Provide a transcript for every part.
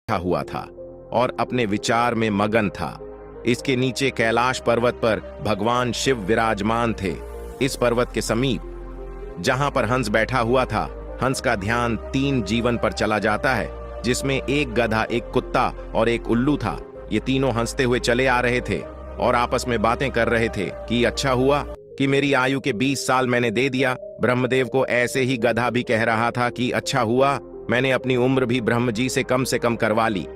बैठा हुआ था और अपने विचार में मगन था। इसके नीचे कैलाश पर्वत पर भगवान शिव विराजमान थे। इस पर्वत के समीप जहां पर हंस बैठा हुआ था, हंस का ध्यान 3 जीवन पर चला जाता है, जिसमें एक गधा, एक कुत्ता और एक उल्लू था। ये तीनों हंसते हुए चले आ रहे थे और आपस में बातें कर रहे थे कि अच्छा हुआ कि मेरी आयु के 20 साल मैंने दे दिया। ब्रह्मदेव को ऐसे ही गधा भी कह रहा था कि अच्छा हुआ मैंने अपनी उम्र भी ब्रह्म जी से कम करवा ली।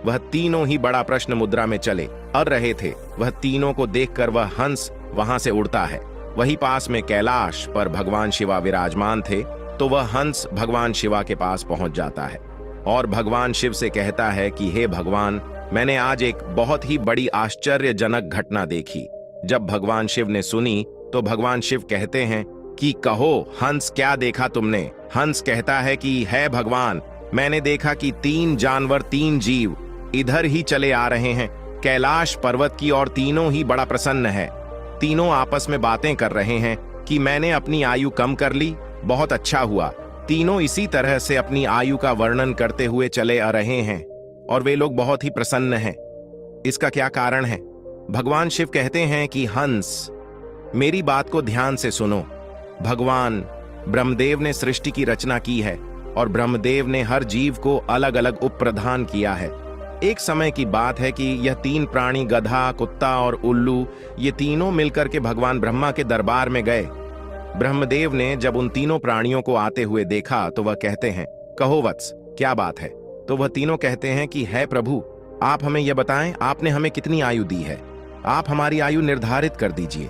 वह तीनों ही बड़ा प्रश्न मुद्रा में चले और रहे थे। वह तीनों को देखकर वह हंस वहां से उड़ता है। वही पास में कैलाश पर भगवान शिवा विराजमान थे, तो वह हंस भगवान शिवा के पास पहुंच जाता है और भगवान शिव से कहता है कि हे भगवान, मैंने आज एक बहुत ही बड़ी आश्चर्यजनक घटना देखी। जब भगवान शिव ने सुनी तो भगवान शिव कहते हैं कि कहो हंस, क्या देखा तुमने? हंस कहता है कि है भगवान, मैंने देखा कि 3 जानवर, 3 जीव इधर ही चले आ रहे हैं कैलाश पर्वत की, और तीनों ही बड़ा प्रसन्न है। तीनों आपस में बातें कर रहे हैं कि मैंने अपनी आयु कम कर ली, बहुत अच्छा हुआ। तीनों इसी तरह से अपनी आयु का वर्णन करते हुए चले आ रहे हैं और वे लोग बहुत ही प्रसन्न हैं। इसका क्या कारण है? भगवान शिव कहते हैं कि हंस, मेरी बात को ध्यान से सुनो। भगवान ब्रह्मदेव ने सृष्टि की रचना की है और ब्रह्मदेव ने हर जीव को अलग अलग उपप्रधान किया है। एक समय की बात है कि यह 3 प्राणी, गधा, कुत्ता और उल्लू, ये तीनों मिलकर के भगवान ब्रह्मा के दरबार में गए। ब्रह्मदेव ने जब उन तीनों प्राणियों को आते हुए देखा तो वह कहते हैं, कहो वत्स, क्या बात है? तो वह तीनों कहते हैं कि है प्रभु, आप हमें यह बताएं, आपने हमें कितनी आयु दी है? आप हमारी आयु निर्धारित कर दीजिए।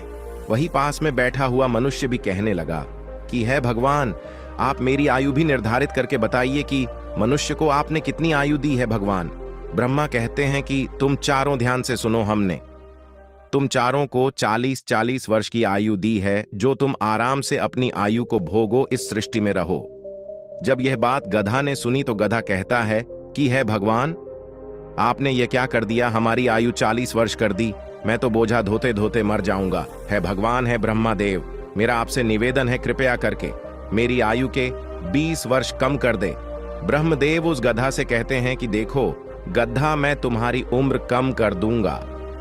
वही पास में बैठा हुआ मनुष्य भी कहने लगा कि है भगवान, आप मेरी आयु भी निर्धारित करके बताइए कि मनुष्य को आपने कितनी आयु दी है भगवान। ब्रह्मा कहते हैं कि तुम चारों ध्यान से सुनो, हमने तुम चारों को 40-40 वर्ष की आयु दी है, जो तुम आराम से अपनी आयु को भोगो, इस सृष्टि में रहो। जब यह बात गधा ने सुनी तो गधा कहता है कि है भगवान, आपने ये क्या कर दिया? हमारी आयु 40 वर्ष कर दी, मैं तो बोझा धोते धोते मर जाऊंगा। है भगवान, है ब्रह्मादेव, मेरा आपसे निवेदन है, कृपया करके मेरी आयु के 20 वर्ष कम कर दे। ब्रह्मदेव उस गधा से कहते हैं कि देखो गधा, मैं तुम्हारी उम्र कम कर दूंगा,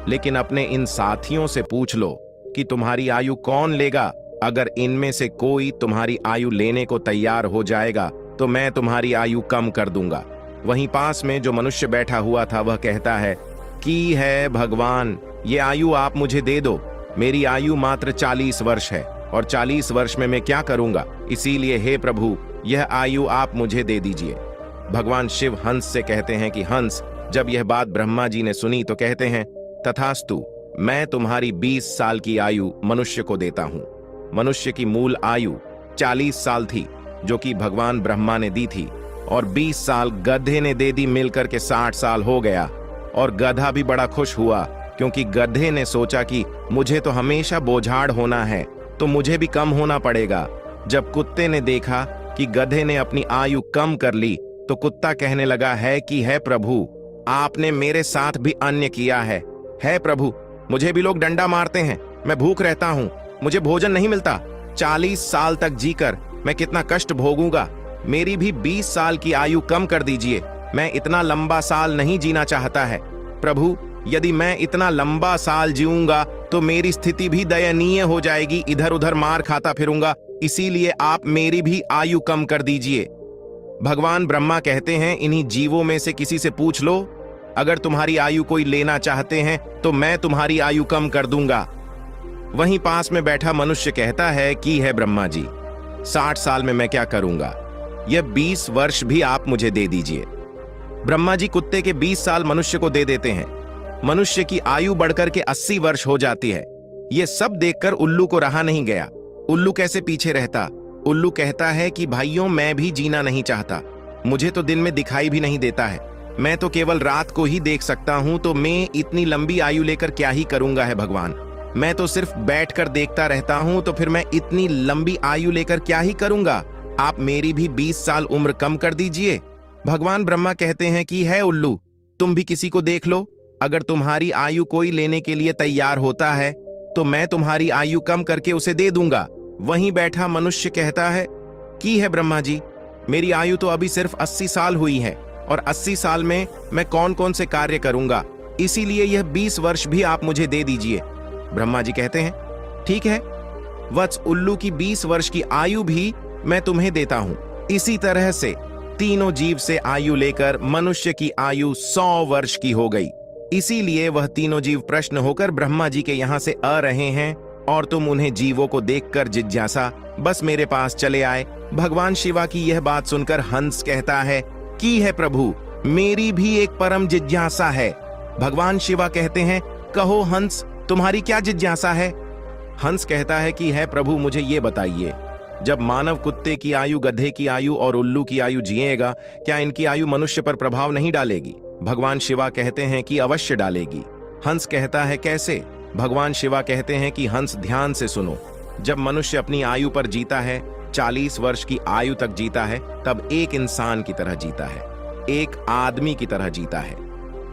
लेकिन अपने इन साथियों से पूछ लो कि तुम्हारी आयु कौन लेगा। अगर इनमें से कोई तुम्हारी आयु लेने को तैयार हो जाएगा तो मैं तुम्हारी आयु कम कर दूंगा। वहीं पास में जो मनुष्य बैठा हुआ था वह कहता है कि है भगवान, ये आयु आप मुझे दे दो। मेरी आयु मात्र 40 वर्ष है और 40 वर्ष में मैं क्या करूंगा? इसीलिए हे प्रभु, यह आयु आप मुझे दे दीजिए। भगवान शिव हंस से कहते हैं कि हंस, जब यह बात ब्रह्मा जी ने सुनी तो कहते हैं तथास्तु, मैं तुम्हारी 20 साल की आयु मनुष्य को देता हूं। मनुष्य की मूल आयु 40 साल थी, जो कि भगवान ब्रह्मा ने दी थी, और 20 साल गधे ने दे दी, मिलकर के 60 साल हो गया। और गधा भी बड़ा खुश हुआ, क्योंकि गधे ने सोचा कि मुझे तो हमेशा बोझाड़ होना है, तो मुझे भी कम होना पड़ेगा। जब कुत्ते ने देखा कि गधे ने अपनी आयु कम कर ली तो कुत्ता कहने लगा है कि है प्रभु, आपने मेरे साथ भी अन्य किया है। है प्रभु, मुझे भी लोग डंडा मारते हैं, मैं भूख रहता हूँ, मुझे भोजन नहीं मिलता। 40 साल तक जीकर मैं कितना कष्ट भोगूंगा। मेरी भी 20 साल की आयु कम कर दीजिए, मैं इतना लंबा साल नहीं जीना चाहता है। प्रभु, यदि मैं इतना लंबा साल जीऊंगा तो मेरी स्थिति भी दयनीय हो जाएगी, इधर उधर मार खाता फिरूंगा, इसीलिए आप मेरी भी आयु कम कर दीजिए। भगवान ब्रह्मा कहते हैं इन्हीं जीवों में से किसी से पूछ लो, अगर तुम्हारी आयु कोई लेना चाहते हैं तो मैं तुम्हारी आयु कम कर दूंगा। वहीं पास में बैठा मनुष्य कहता है कि है ब्रह्मा जी, 60 साल में मैं क्या करूंगा? यह 20 वर्ष भी आप मुझे दे दीजिए। ब्रह्मा जी कुत्ते के 20 साल मनुष्य को दे देते हैं। मनुष्य की आयु बढ़कर के 80 वर्ष हो जाती है। यह सब देखकर उल्लू को रहा नहीं गया। उल्लू कैसे पीछे रहता? उल्लू कहता है कि भाइयों, मैं भी जीना नहीं चाहता, मुझे तो दिन में दिखाई भी नहीं देता है, मैं तो केवल रात को ही देख सकता हूं, तो मैं इतनी लंबी आयु लेकर क्या ही करूंगा? है भगवान, मैं तो सिर्फ बैठकर देखता रहता हूं, तो फिर मैं इतनी लंबी आयु लेकर क्या ही करूंगा? आप मेरी भी 20 साल उम्र कम कर दीजिए। भगवान ब्रह्मा कहते हैं कि है उल्लू, तुम भी किसी को देख लो, अगर तुम्हारी आयु कोई लेने के लिए तैयार होता है तो मैं तुम्हारी आयु कम करके उसे दे दूंगा। वहीं बैठा मनुष्य कहता है कि है ब्रह्मा जी, मेरी आयु तो अभी सिर्फ 80 साल हुई है, और 80 साल में मैं कौन कौन से कार्य करूंगा, इसीलिए यह 20 वर्ष भी आप मुझे दे दीजिए। ब्रह्मा जी कहते हैं, ठीक है वत्स, उल्लू की 20 वर्ष की आयु भी मैं तुम्हें देता हूं। इसी तरह से तीनों जीव से आयु लेकर मनुष्य की आयु 100 वर्ष की हो गई। इसीलिए वह तीनों जीव प्रश्न होकर ब्रह्मा जी के यहां से आ रहे हैं और तुम उन्हें जीवों को देखकर जिज्ञासा बस मेरे पास चले आए। भगवान शिवा की यह बात सुनकर हंस कहता है कि है प्रभु, मेरी भी एक परम जिज्ञासा है। भगवान शिवा कहते हैं, कहो हंस, तुम्हारी क्या जिज्ञासा है? हंस कहता है कि है प्रभु, मुझे ये बताइए, जब मानव कुत्ते की आयु, गधे की आयु और उल्लू की आयु जिएगा, क्या इनकी आयु मनुष्य पर प्रभाव नहीं डालेगी? भगवान शिवा कहते हैं कि अवश्य डालेगी। हंस कहता है कैसे? भगवान शिवा कहते हैं कि हंस, ध्यान से सुनो। जब मनुष्य अपनी आयु पर जीता है, 40 वर्ष की आयु तक जीता है, तब एक इंसान की तरह जीता है, एक आदमी की तरह जीता है।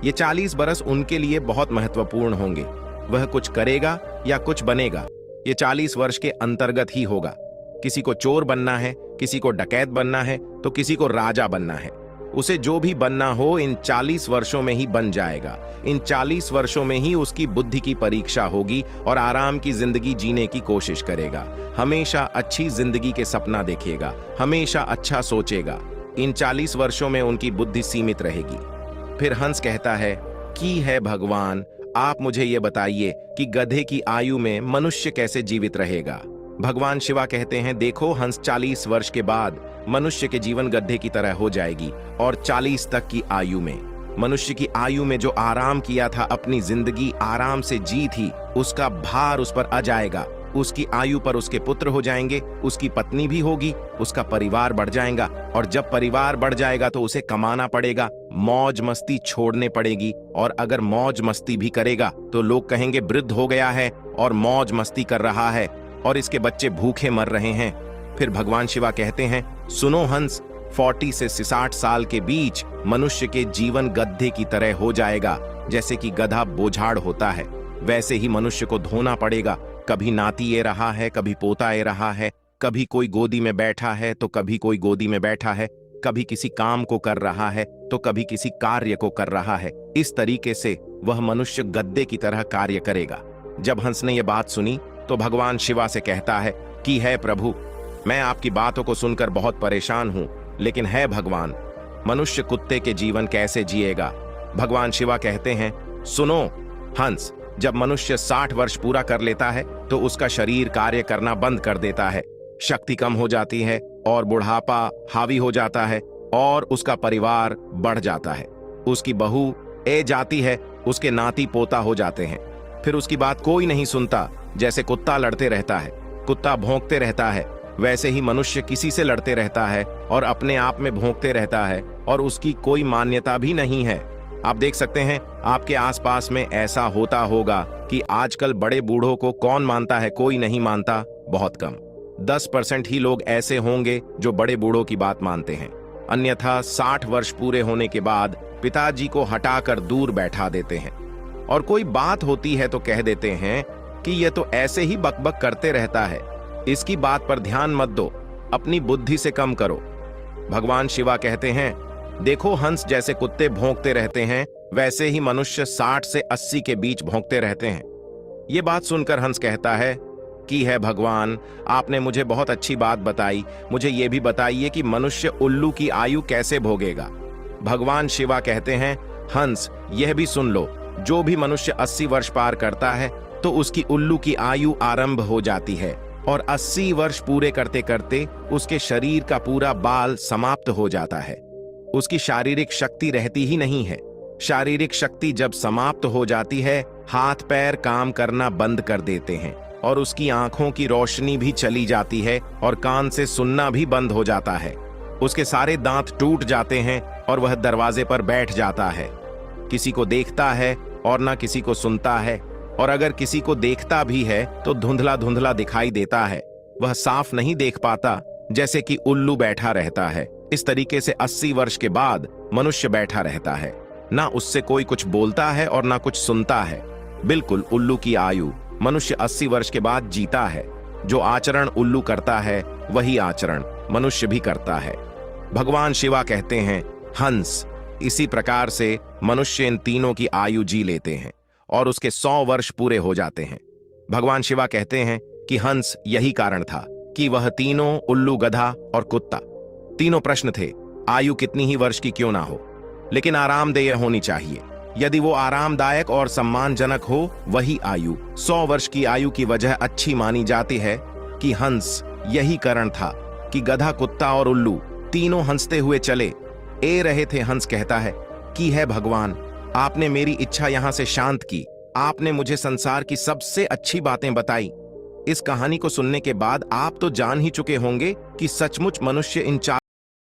ये 40 बरस उनके लिए बहुत महत्वपूर्ण होंगे। वह कुछ करेगा या कुछ बनेगा, ये 40 वर्ष के अंतर्गत ही होगा। किसी को चोर बनना है, किसी को डकैत बनना है, तो किसी को राजा बनना है। उसे जो भी बनना हो इन 40 वर्षों में ही बन जाएगा। इन 40 वर्षों में ही उसकी बुद्धि की परीक्षा होगी और आराम की जिंदगी जीने की कोशिश करेगा। हमेशा अच्छी जिंदगी के सपना देखेगा, हमेशा अच्छा सोचेगा। इन 40 वर्षों में उनकी बुद्धि सीमित रहेगी। फिर हंस कहता है कि है भगवान, आप मुझे ये बताइए कि गधे की आयु में मनुष्य कैसे जीवित रहेगा? भगवान शिवा कहते हैं, देखो हंस, 40 वर्ष के बाद मनुष्य के जीवन गधे की तरह हो जाएगी और 40 तक की आयु में मनुष्य की आयु में जो आराम किया था, अपनी जिंदगी आराम से जी थी, उसका भार उस पर आ जाएगा। उसकी आयु पर उसके पुत्र हो जाएंगे, उसकी पत्नी भी होगी, उसका परिवार बढ़ जाएगा। और जब परिवार बढ़ जाएगा तो उसे कमाना पड़ेगा, मौज मस्ती छोड़ने पड़ेगी। और अगर मौज मस्ती भी करेगा तो लोग कहेंगे वृद्ध हो गया है और मौज मस्ती कर रहा है और इसके बच्चे भूखे मर रहे हैं। फिर भगवान शिवा कहते हैं, सुनो हंस, 40 से 60 साल के बीच मनुष्य के जीवन गधे की तरह हो जाएगा। जैसे कि गधा बोझाड़ होता है, वैसे ही मनुष्य को धोना पड़ेगा। कभी नाती ए रहा है, कभी पोता ए रहा है, कभी कोई गोदी में बैठा है तो कभी कोई गोदी में बैठा है, कभी किसी काम को कर रहा है तो कभी किसी कार्य को कर रहा है। इस तरीके से वह मनुष्य गद्दे की तरह कार्य करेगा। जब हंस ने यह बात सुनी तो भगवान शिवा से कहता है कि है प्रभु, मैं आपकी बातों को सुनकर बहुत परेशान हूं, लेकिन है भगवान, मनुष्य कुत्ते के जीवन कैसे जिएगा? भगवान शिवा कहते हैं, सुनो हंस, जब मनुष्य 60 वर्ष पूरा कर लेता है तो उसका शरीर कार्य करना बंद कर देता है, शक्ति कम हो जाती है और बुढ़ापा हावी हो जाता है और उसका परिवार बढ़ जाता है। उसकी बहू ए जाती है, उसके नाती पोता हो जाते हैं। फिर उसकी बात कोई नहीं सुनता। जैसे कुत्ता लड़ते रहता है, कुत्ता भौंकते रहता है, वैसे ही मनुष्य किसी से लड़ते रहता है और अपने आप में भौंकते रहता है और उसकी कोई मान्यता भी नहीं है। आप देख सकते हैं आपके आसपास में ऐसा होता होगा कि आजकल बड़े बूढ़ों को कौन मानता है? कोई नहीं मानता, बहुत कम। 10% ही लोग ऐसे होंगे जो बड़े बूढ़ों की बात मानते हैं। अन्यथा 60 वर्ष पूरे होने के बाद पिताजी को हटाकर दूर बैठा देते हैं और कोई बात होती है तो कह देते हैं कि यह तो ऐसे ही बकबक करते रहता है, इसकी बात पर ध्यान मत दो, अपनी बुद्धि से कम करो। भगवान शिवा कहते हैं, देखो हंस, जैसे कुत्ते भौंकते रहते हैं वैसे ही मनुष्य 60 से 80 के बीच भौंकते रहते हैं। ये बात सुनकर हंस कहता है कि है भगवान, आपने मुझे बहुत अच्छी बात बताई, मुझे ये भी बताइए कि मनुष्य उल्लू की आयु कैसे भोगेगा? भगवान शिवा कहते हैं, हंस, यह भी सुन लो, जो भी मनुष्य 80 वर्ष पार करता है तो उसकी उल्लू की आयु आरंभ हो जाती है और 80 वर्ष पूरे करते करते उसके शरीर का पूरा बाल समाप्त हो जाता है। उसकी शारीरिक शक्ति रहती ही नहीं है। शारीरिक शक्ति जब समाप्त हो जाती है, हाथ पैर काम करना बंद कर देते हैं और उसकी आंखों की रोशनी भी चली जाती है और कान से सुनना भी बंद हो जाता है। उसके सारे दांत टूट जाते हैं और वह दरवाजे पर बैठ जाता है। किसी को देखता है और ना किसी को सुनता है, और अगर किसी को देखता भी है तो धुंधला धुंधला दिखाई देता है। वह साफ नहीं देख पाता, जैसे कि उल्लू बैठा रहता है। इस तरीके से 80 वर्ष के बाद मनुष्य बैठा रहता है, ना उससे कोई कुछ बोलता है और ना कुछ सुनता है। बिल्कुल उल्लू की आयु मनुष्य 80 वर्ष के बाद जीता है। जो आचरण उल्लू करता है वही आचरण मनुष्य भी करता है। भगवान शिवा कहते हैं, हंस, इसी प्रकार से मनुष्य इन तीनों की आयु जी लेते हैं और उसके 100 वर्ष पूरे हो जाते हैं। भगवान शिवा कहते हैं कि हंस यही कारण था कि वह तीनों, उल्लू, गधा और कुत्ता, तीनों प्रश्न थे, आयु कितनी ही वर्ष की क्यों ना हो, लेकिन आरामदेय होनी चाहिए। यदि वो आरामदायक और सम्मानजनक हो, वही आयु 100 वर्ष की आयु की वजह अच्छी मानी जाती है। कि हंस यही कारण था कि गधा, कुत्ता और उल्लू तीनों हंसते हुए चले रहे थे। हंस कहता है कि है भगवान, आपने मेरी इच्छा यहां से शांत की, आपने मुझे संसार की सबसे अच्छी बातें बताई। इस कहानी को सुनने के बाद आप तो जान ही चुके होंगे कि सचमुच मनुष्य इन